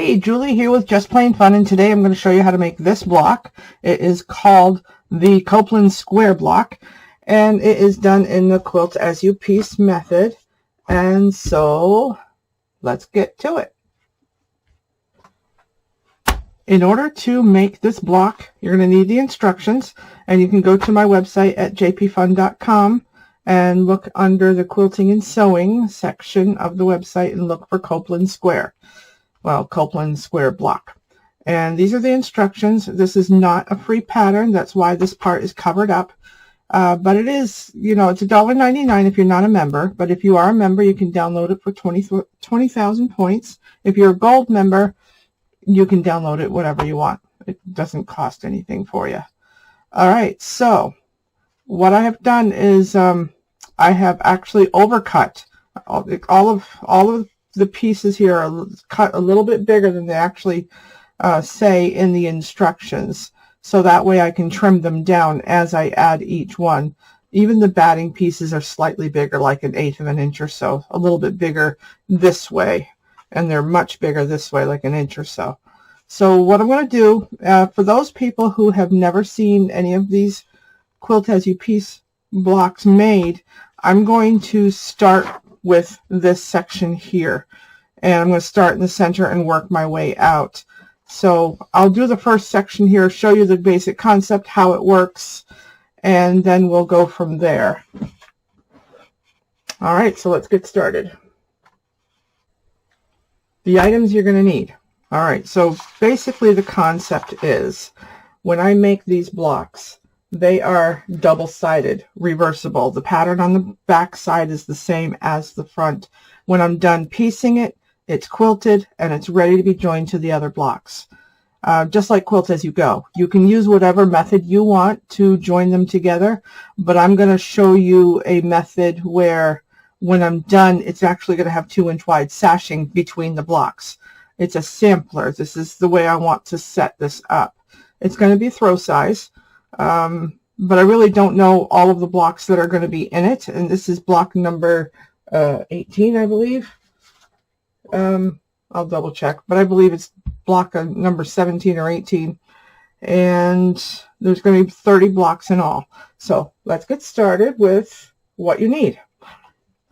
Hey, Julie here with Just Plain Fun, and today I'm going to show you how to make this block. It is called the Coplin square block, and it is done in the quilt as you piece method. And so let's get to it. In order to make this block, you're going to need the instructions, and you can go to my website at jpfun.com and look under the quilting and sewing section of the website and look for Coplin square. Well, Coplin square block. And these are the instructions. This is not a free pattern. That's why this part is covered up. But it is, you know, it's $1.99 if you're not a member. But if you are a member, you can download it for 20,000 points. If you're a gold member, you can download it whatever you want. It doesn't cost anything for you. All right, so what I have done is I have actually overcut all of the pieces here are cut a little bit bigger than they actually say in the instructions, so that way I can trim them down as I add each one. Even the batting pieces are slightly bigger, like 1/8 of an inch or so, a little bit bigger this way, and they're much bigger this way, like 1 inch or so. So what I'm going to do, for those people who have never seen any of these quilt as you piece blocks made, I'm going to start with this section here, and I'm going to start in the center and work my way out. So I'll do the first section here, show you the basic concept, how it works, and then we'll go from there. All right, so let's get started. The items you're going to need. All right, so basically the concept is when I make these blocks, they are double-sided, reversible. The pattern on the back side is the same as the front. When I'm done piecing it, it's quilted and it's ready to be joined to the other blocks. Just like quilt as you go. You can use whatever method you want to join them together, but I'm going to show you a method where when I'm done, it's actually going to have 2-inch wide sashing between the blocks. It's a sampler. This is the way I want to set this up. It's going to be throw size. But I really don't know all of the blocks that are going to be in it, and this is block number 18, I believe. I'll double check, but I believe it's block number 17 or 18, and there's going to be 30 blocks in all. So let's get started with what you need.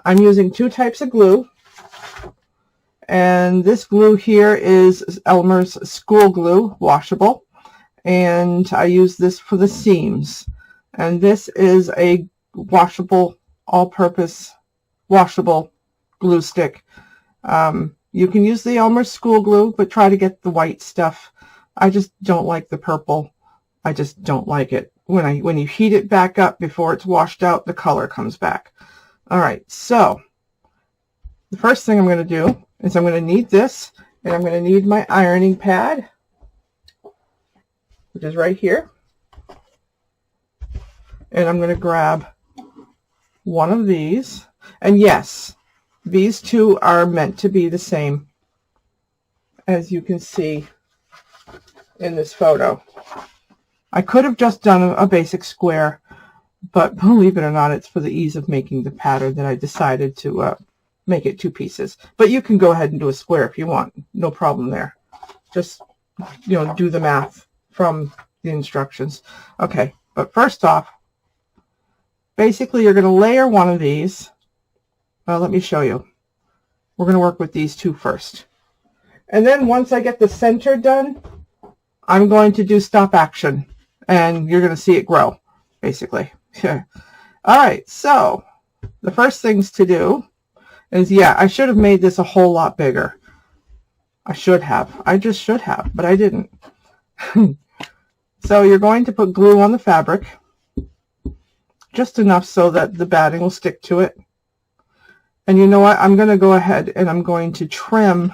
I'm using 2 types of glue, and this glue here is Elmer's school glue, washable. And I use this for the seams, and this is a washable, all-purpose washable glue stick. You can use the Elmer's school glue, but try to get the white stuff. I just don't like the purple. I just don't like it. When you heat it back up before it's washed out, the color comes back. All right, so the first thing I'm going to do is I'm going to need this, and I'm going to need my ironing pad, which is right here, and I'm going to grab one of these, and yes, these two are meant to be the same, as you can see in this photo. I could have just done a basic square, but believe it or not, it's for the ease of making the pattern that I decided to make it 2 pieces. But you can go ahead and do a square if you want, no problem there. Just, you know, do the math from the instructions. Okay, but first off, basically you're going to layer one of these. Let me show you. We're going to work with these 2 first. And then once I get the center done, I'm going to do stop action, and you're going to see it grow, basically. All right, so the first things to do is, yeah, I should have made this a whole lot bigger. I should have. I just should have, but I didn't. So you're going to put glue on the fabric, just enough so that the batting will stick to it. And you know what? I'm going to go ahead and I'm going to trim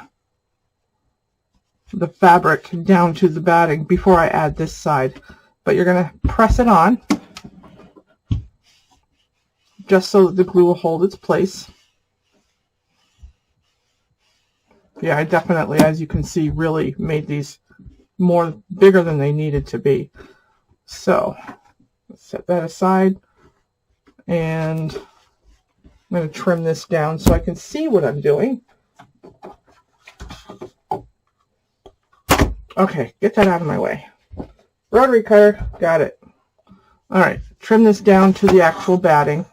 the fabric down to the batting before I add this side. But you're going to press it on, just so that the glue will hold its place. Yeah, I definitely, as you can see, really made these bigger than they needed to be. So let's set that aside, and I'm going to trim this down so I can see what I'm doing. Okay, get that out of my way. Rotary cutter, got it. All right, trim this down to the actual batting.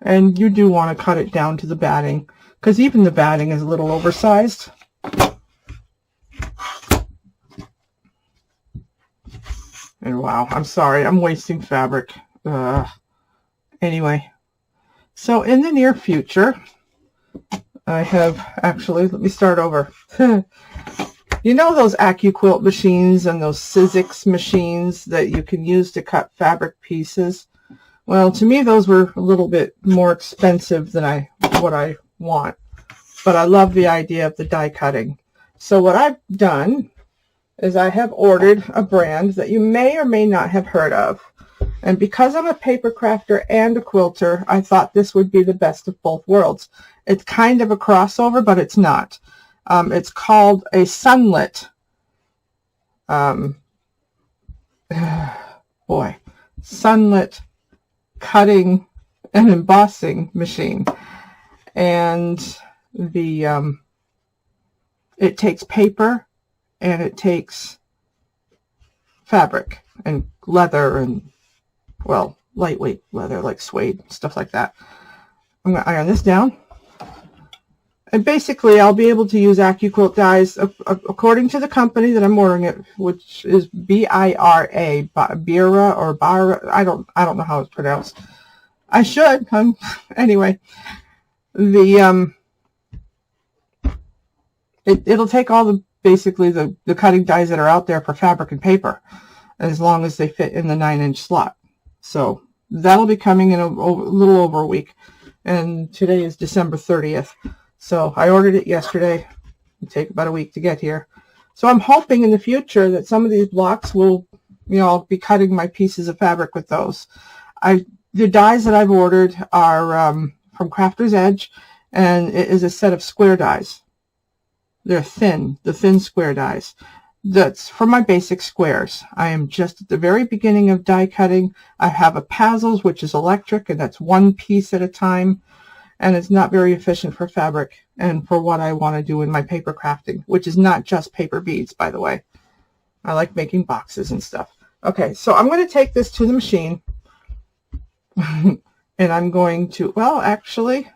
And you do want to cut it down to the batting, because even the batting is a little oversized. And wow, I'm sorry, I'm wasting fabric. Anyway, so in the near future, I have actually, let me start over. You know those AccuQuilt machines and those Sizzix machines that you can use to cut fabric pieces? Well, to me, those were a little bit more expensive than what I want. But I love the idea of the die cutting. So what I've done is I have ordered a brand that you may or may not have heard of. And because I'm a paper crafter and a quilter, I thought this would be the best of both worlds. It's kind of a crossover, but it's not. It's called a Sunlit. Sunlit cutting and embossing machine. And it takes paper and it takes fabric and leather and, well, lightweight leather like suede, stuff like that. I'm going to iron this down. And basically, I'll be able to use AccuQuilt dies according to the company that I'm ordering it, which is B-I-R-A, Bira or Bara. I don't know how it's pronounced. I should. Anyway, it'll take all basically the cutting dies that are out there for fabric and paper, as long as they fit in the 9-inch slot. So that'll be coming in a little over a week, and today is December 30th. So I ordered it yesterday. It'll take about a week to get here. So I'm hoping in the future that some of these blocks will, I'll be cutting my pieces of fabric with those. The dies that I've ordered are from Crafter's Edge, and it is a set of square dies. They're thin, the thin square dies. That's for my basic squares. I am just at the very beginning of die cutting. I have a Pazzles, which is electric, and that's one piece at a time. And it's not very efficient for fabric and for what I want to do in my paper crafting, which is not just paper beads, by the way. I like making boxes and stuff. Okay, so I'm going to take this to the machine. And I'm going to, well, actually,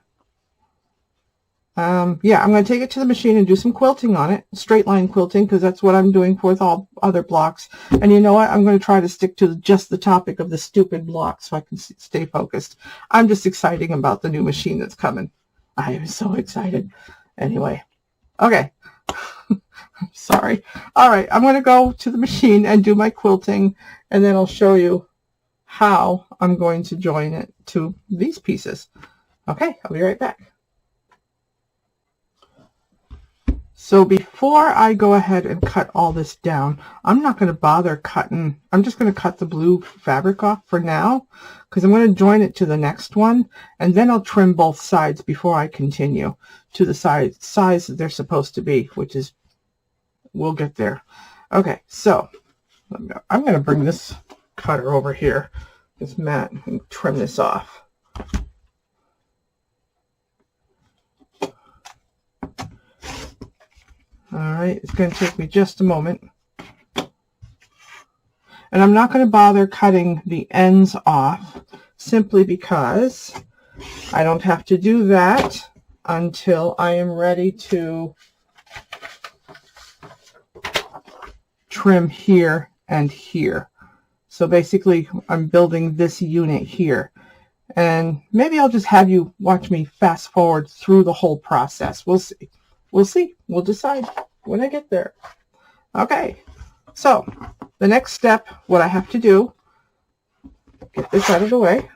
I'm going to take it to the machine and do some quilting on it, straight line quilting, because that's what I'm doing with all other blocks. And you know what? I'm going to try to stick to just the topic of the stupid block so I can stay focused. I'm just excited about the new machine that's coming. I am so excited. Anyway, okay. I'm sorry. All right, I'm going to go to the machine and do my quilting, and then I'll show you how I'm going to join it to these pieces. Okay, I'll be right back. So before I go ahead and cut all this down, I'm not going to bother cutting. I'm just going to cut the blue fabric off for now, because I'm going to join it to the next one, and then I'll trim both sides before I continue to the size that they're supposed to be, which is, we'll get there. Okay, so I'm going to bring this cutter over here, this mat, and trim this off. All right, it's going to take me just a moment. And I'm not going to bother cutting the ends off, simply because I don't have to do that until I am ready to trim here and here. So basically, I'm building this unit here. And maybe I'll just have you watch me fast forward through the whole process. We'll see. We'll see. We'll decide when I get there. Okay. So the next step, what I have to do, get this out of the way.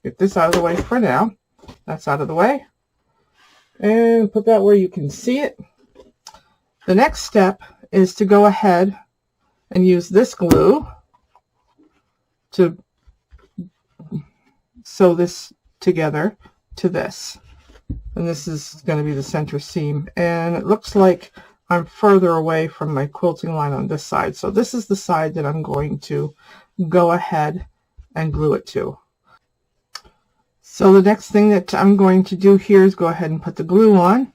Get this out of the way for now. That's out of the way. And put that where you can see it. The next step is to go ahead and use this glue to sew this together to this. And this is going to be the center seam. And it looks like I'm further away from my quilting line on this side. So this is the side that I'm going to go ahead and glue it to. So the next thing that I'm going to do here is go ahead and put the glue on,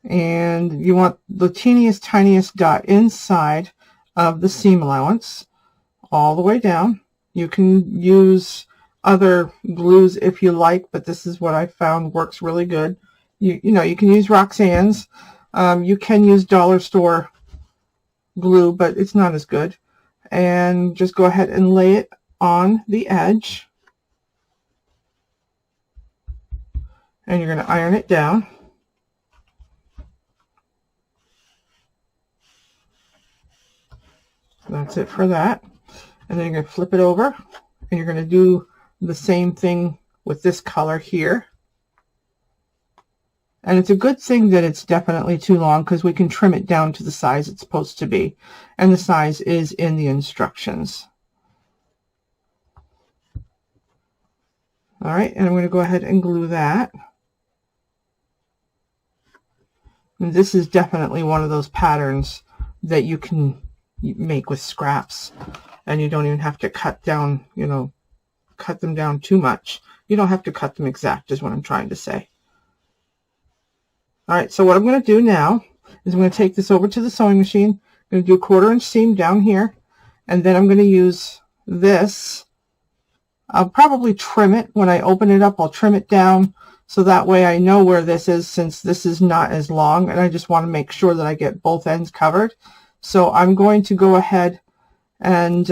and you want the teeniest, tiniest dot inside of the seam allowance all the way down. You can use other glues if you like, but this is what I found works really good. You know, you can use Roxanne's. You can use dollar store glue, but it's not as good. And just go ahead and lay it on the edge. And you're going to iron it down. That's it for that. And then you're going to flip it over, and you're going to do the same thing with this color here. And it's a good thing that it's definitely too long, because we can trim it down to the size it's supposed to be. And the size is in the instructions. All right, and I'm going to go ahead and glue that. And this is definitely one of those patterns that you can make with scraps, and you don't even have to cut down, you know, cut them down too much. You don't have to cut them exact, is what I'm trying to say. All right, so what I'm going to do now is I'm going to take this over to the sewing machine. I'm going to do a 1/4 inch seam down here, and then I'm going to use this. I'll probably trim it. When I open it up, I'll trim it down, so that way I know where this is, since this is not as long, and I just want to make sure that I get both ends covered. So I'm going to go ahead and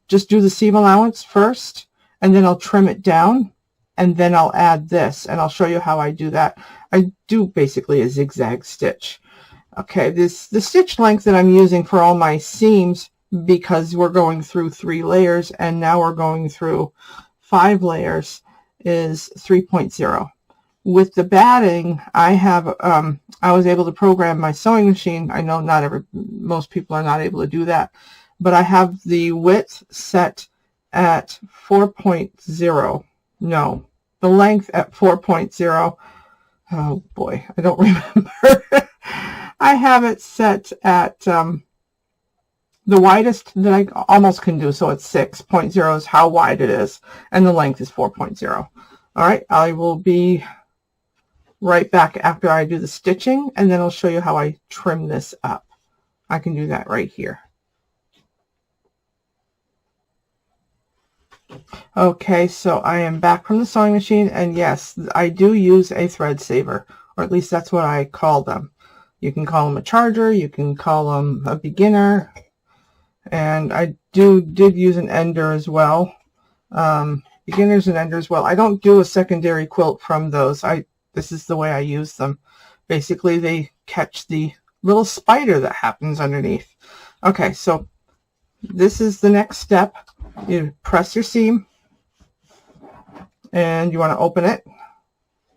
just do the seam allowance first, and then I'll trim it down, and then I'll add this, and I'll show you how I do that. I do basically a zigzag stitch. Okay, the stitch length that I'm using for all my seams, because we're going through 3 layers, and now we're going through 5 layers, is 3.0. With the batting, I have I was able to program my sewing machine. I know most people are not able to do that, but I have the width set at 4.0. No, the length at 4.0. Oh boy, I don't remember. I have it set at the widest that I almost can do, so it's 6.0 is how wide it is, and the length is 4.0. All right, I will be right back after I do the stitching, and then I'll show you how I trim this up. I can do that right here. Okay, so I am back from the sewing machine, and yes, I do use a thread saver, or at least that's what I call them. You can call them a charger, you can call them a beginner, and I did use an ender as well. Beginners and ender as well. I don't do a secondary quilt from those. This is the way I use them. Basically, they catch the little spider that happens underneath. Okay, so this is the next step. You press your seam, and you want to open it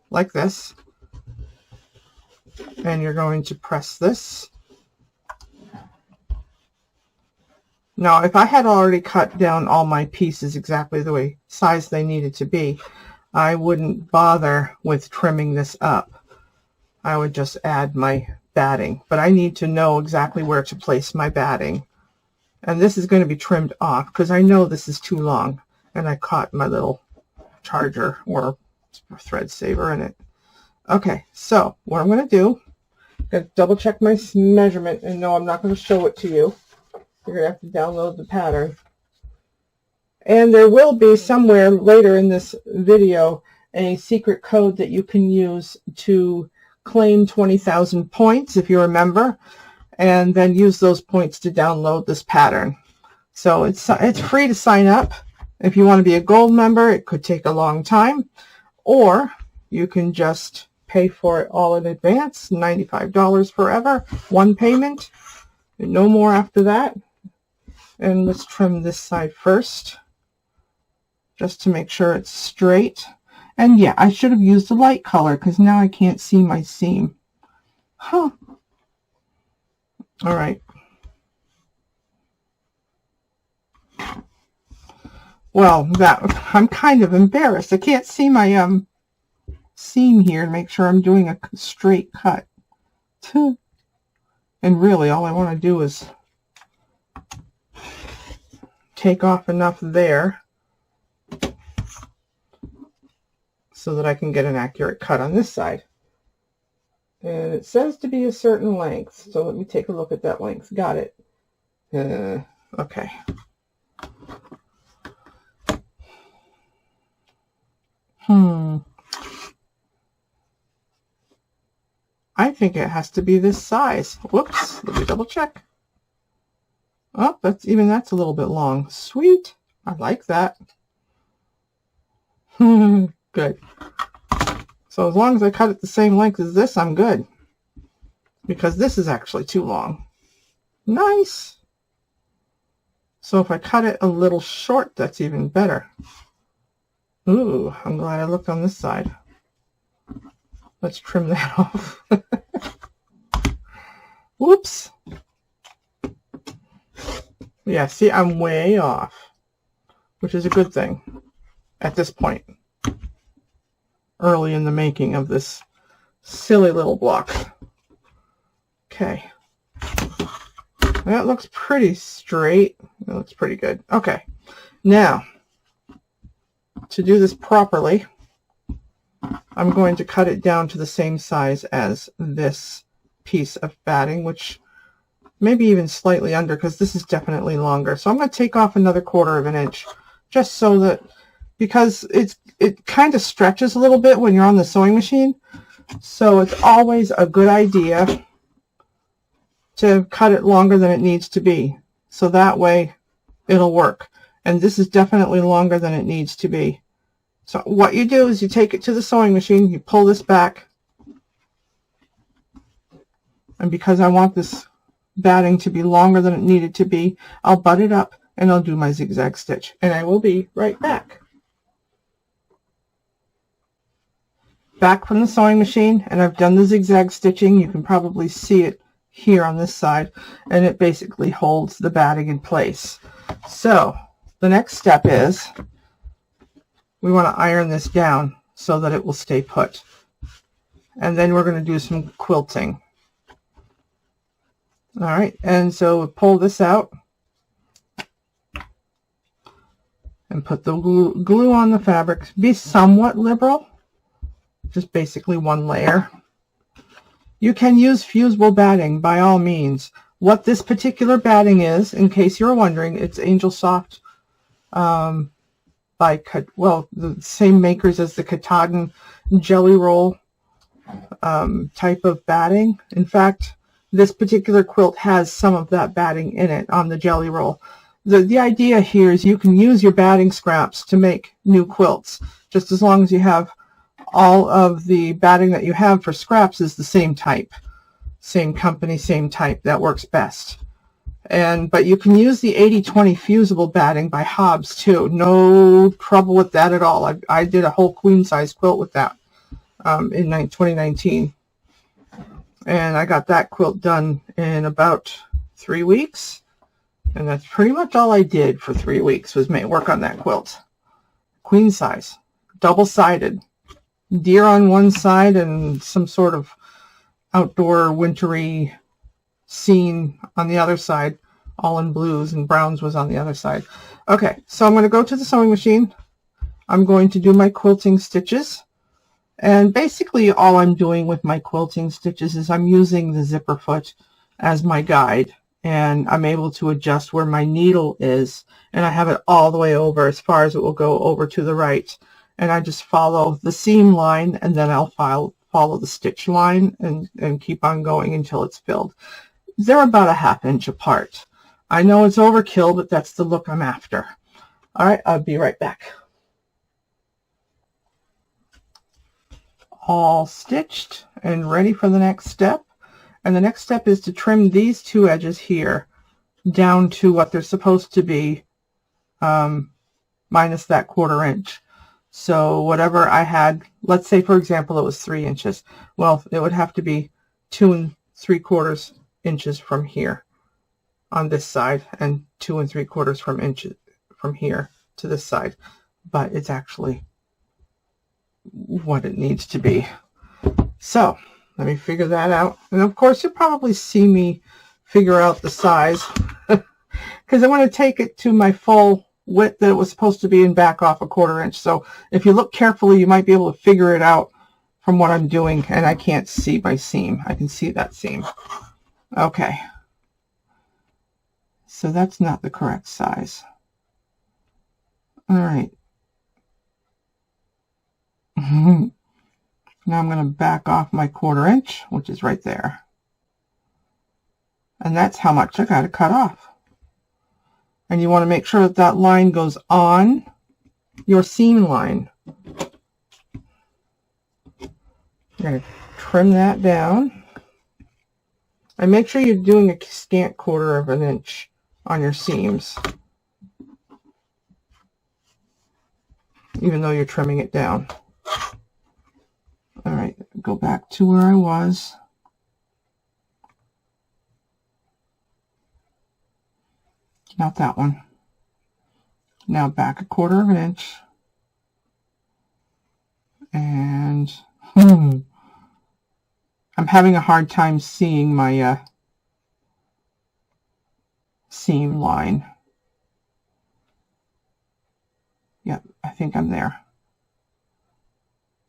like this, and you're going to press this. Now, if I had already cut down all my pieces exactly the way size they needed to be, I wouldn't bother with trimming this up. I would just add my batting, but I need to know exactly where to place my batting. And this is going to be trimmed off because I know this is too long, and I caught my little charger or thread saver in it. Okay, so what I'm going to do, I'm going to double check my measurement, and no, I'm not going to show it to you. You're going to have to download the pattern. And there will be somewhere later in this video a secret code that you can use to claim 20,000 points, if you remember, and then use those points to download this pattern. So it's free to sign up. If you want to be a gold member, it could take a long time, or you can just pay for it all in advance, $95 forever, one payment, and no more after that. And let's trim this side first, just to make sure it's straight. And yeah, I should have used a light color because now I can't see my seam. Huh. All right. Well, I'm kind of embarrassed. I can't see my seam here to make sure I'm doing a straight cut. And really, all I want to do is take off enough there so that I can get an accurate cut on this side. And it says to be a certain length, so let me take a look at that length. Got it. Okay. I think it has to be this size. Whoops, let me double check. Oh, that's a little bit long. Sweet. I like that. Good. So as long as I cut it the same length as this, I'm good. Because this is actually too long. Nice. So if I cut it a little short, that's even better. Ooh, I'm glad I looked on this side. Let's trim that off. Whoops. Yeah, see, I'm way off, which is a good thing at this point, early in the making of this silly little block. Okay. That looks pretty straight. That looks pretty good. Okay. Now, to do this properly, I'm going to cut it down to the same size as this piece of batting, which maybe even slightly under, because this is definitely longer. So I'm going to take off another 1/4 of an inch, just so that, because it kind of stretches a little bit when you're on the sewing machine. So it's always a good idea to cut it longer than it needs to be. So that way it'll work. And this is definitely longer than it needs to be. So what you do is you take it to the sewing machine, you pull this back, and because I want this batting to be longer than it needed to be, I'll butt it up and I'll do my zigzag stitch, and I will be right back. Back from the sewing machine, and I've done the zigzag stitching. You can probably see it here on this side, and it basically holds the batting in place. So the next step is we want to iron this down so that it will stay put. And then we're going to do some quilting. All right, and so pull this out and put the glue on the fabric. Be somewhat liberal, just basically one layer. You can use fusible batting by all means. What this particular batting is, in case you're wondering, it's Angel Soft by, well, the same makers as the Katahdin Jelly Roll type of batting. In fact, this particular quilt has some of that batting in it on the Jelly Roll. The idea here is you can use your batting scraps to make new quilts, just as long as you have all of the batting that you have for scraps is the same type, same company, same type. That works best. But you can use the 80/20 fusible batting by Hobbs too. No trouble with that at all. I did a whole queen size quilt with that in 2019. And I got that quilt done in about 3 weeks. And that's pretty much all I did for 3 weeks was work on that quilt. Queen size, double-sided. Deer on one side and some sort of outdoor wintry scene on the other side, all in blues, and browns was on the other side. Okay, so I'm going to go to the sewing machine. I'm going to do my quilting stitches. And basically all I'm doing with my quilting stitches is I'm using the zipper foot as my guide, and I'm able to adjust where my needle is, and I have it all the way over as far as it will go over to the right, and I just follow the seam line, and then I'll follow the stitch line and keep on going until it's filled. They're about a 1/2 inch apart. I know it's overkill, but that's the look I'm after. All right, I'll be right back. All stitched and ready for the next step. And the next step is to trim these two edges here down to what they're supposed to be, minus that 1/4 inch. So whatever I had, let's say for example it was 3 inches. Well, it would have to be 2 3/4 inches from here on this side, and 2 3/4 inches from here to this side. But it's actually what it needs to be. So let me figure that out. And of course you'll probably see me figure out the size because I want to take it to my full width that it was supposed to be and back off a 1/4 inch. So if you look carefully, you might be able to figure it out from what I'm doing. And I can't see my seam. I can see that seam. Okay. So that's not the correct size. All right. Now I'm going to back off my 1/4 inch, which is right there. And that's how much I got to cut off. And you want to make sure that that line goes on your seam line. You're going to trim that down. And make sure you're doing a scant 1/4 inch on your seams, even though you're trimming it down. All right, go back to where I was. Not that one. Now back a 1/4 inch. And I'm having a hard time seeing my seam line. Yep, I think I'm there.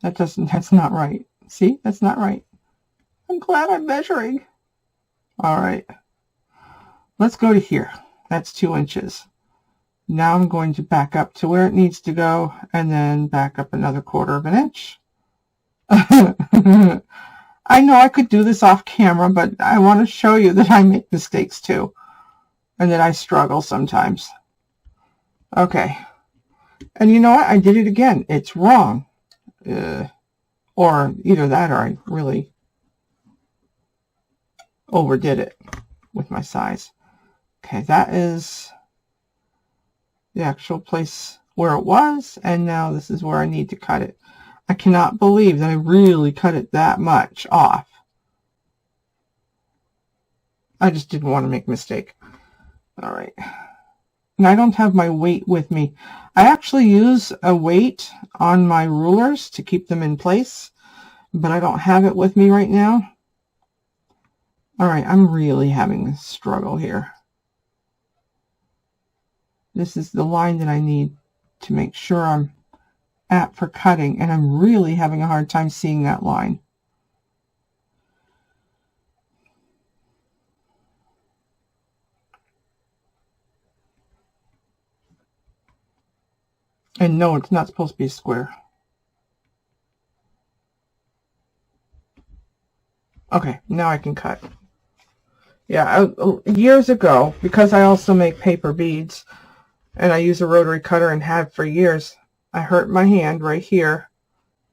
That's not right. See, that's not right. I'm glad I'm measuring. All right. Let's go to here. That's 2 inches. Now I'm going to back up to where it needs to go and then back up another 1/4 inch. I know I could do this off camera, but I want to show you that I make mistakes too and that I struggle sometimes. Okay. And you know what? I did it again. It's wrong. Or either that or I really overdid it with my size. Okay, that is the actual place where it was, and now this is where I need to cut it. I cannot believe that I really cut it that much off. I just didn't want to make a mistake. All right. And I don't have my weight with me. I actually use a weight on my rulers to keep them in place, but I don't have it with me right now. All right, I'm really having a struggle here. This is the line that I need to make sure I'm at for cutting, and I'm really having a hard time seeing that line. And no, it's not supposed to be a square. Okay, now I can cut. Yeah, years ago, because I also make paper beads, and I use a rotary cutter and have for years, I hurt my hand right here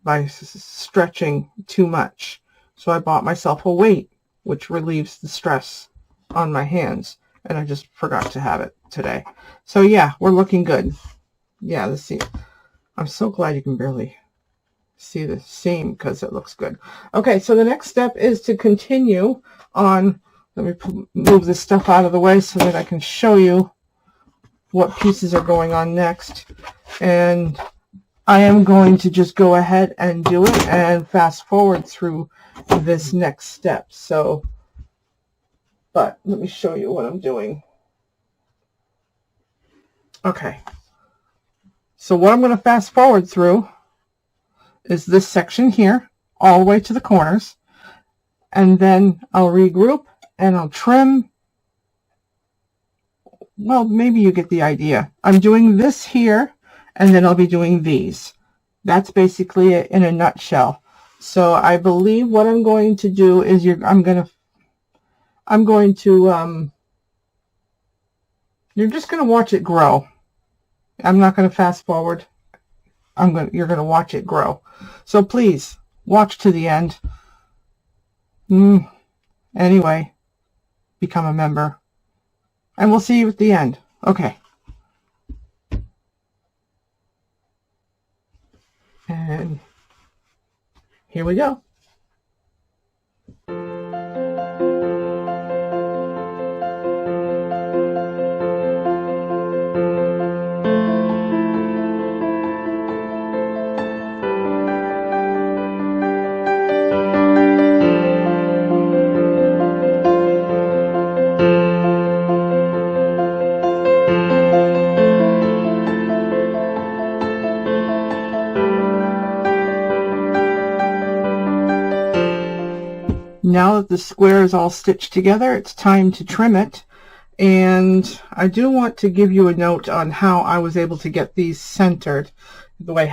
by stretching too much. So I bought myself a weight, which relieves the stress on my hands, and I just forgot to have it today. So yeah, we're looking good. Yeah, let's see. I'm so glad you can barely see the seam because it looks good. Okay, so the next step is to continue on. Let me move this stuff out of the way so that I can show you what pieces are going on next. And I am going to just go ahead and do it and fast forward through this next step. So, but let me show you what I'm doing. Okay. So what I'm going to fast forward through is this section here, all the way to the corners. And then I'll regroup and I'll trim. Well, maybe you get the idea. I'm doing this here, and then I'll be doing these. That's basically it in a nutshell. So I believe what I'm going to do is I'm going to you're just going to watch it grow. I'm not going to fast forward. You're going to watch it grow. So please watch to the end. Anyway, become a member. And we'll see you at the end. Okay. And here we go. Now that the square is all stitched together, it's time to trim it. And I do want to give you a note on how I was able to get these centered the way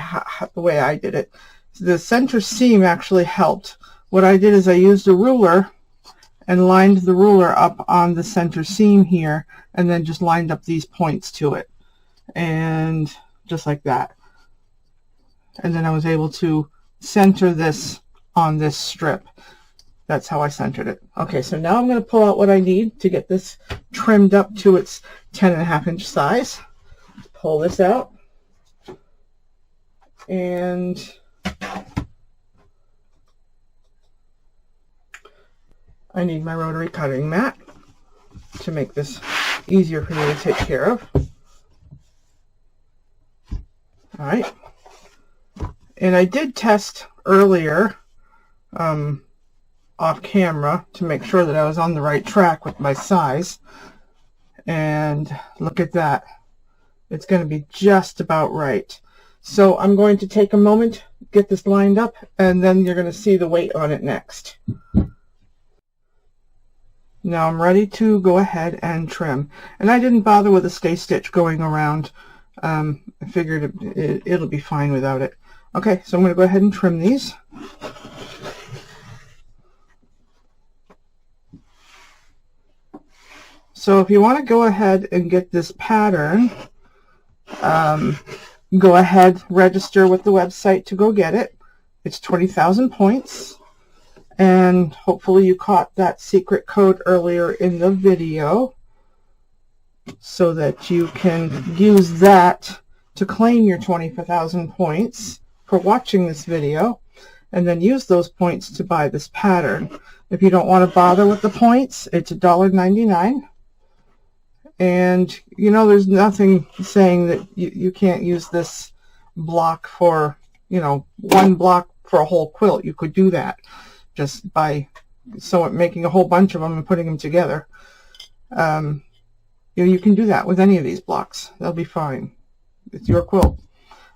I did it. The center seam actually helped. What I did is I used a ruler and lined the ruler up on the center seam here, and then just lined up these points to it, and just like that. And then I was able to center this on this strip. That's how I centered it. Okay, so now I'm going to pull out what I need to get this trimmed up to its 10.5-inch size. Pull this out. And I need my rotary cutting mat to make this easier for me to take care of. All right. And I did test earlier off camera to make sure that I was on the right track with my size, and look at that, it's going to be just about right. So I'm going to take a moment, get this lined up, and then you're going to see the weight on it next. Now I'm ready to go ahead and trim, and I didn't bother with a stay stitch going around. I figured it'll be fine without it. Okay, so I'm going to go ahead and trim these. So if you want to go ahead and get this pattern, go ahead, register with the website to go get it. It's 20,000 points, and hopefully you caught that secret code earlier in the video so that you can use that to claim your 20,000 points for watching this video, and then use those points to buy this pattern. If you don't want to bother with the points, it's $1.99. And you know, there's nothing saying that you can't use this block for, you know, one block for a whole quilt. You could do that just by making a whole bunch of them and putting them together. You can do that with any of these blocks. They'll be fine. It's your quilt.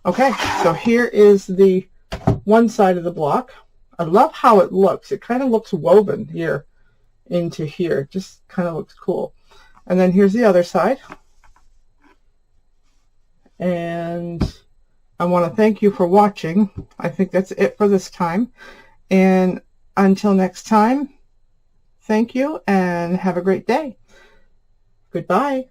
Okay, so here is the one side of the block. I love how it looks. It kind of looks woven here into here. Just kind of looks cool. And then here's the other side. And I want to thank you for watching. I think that's it for this time. And until next time, thank you and have a great day. Goodbye.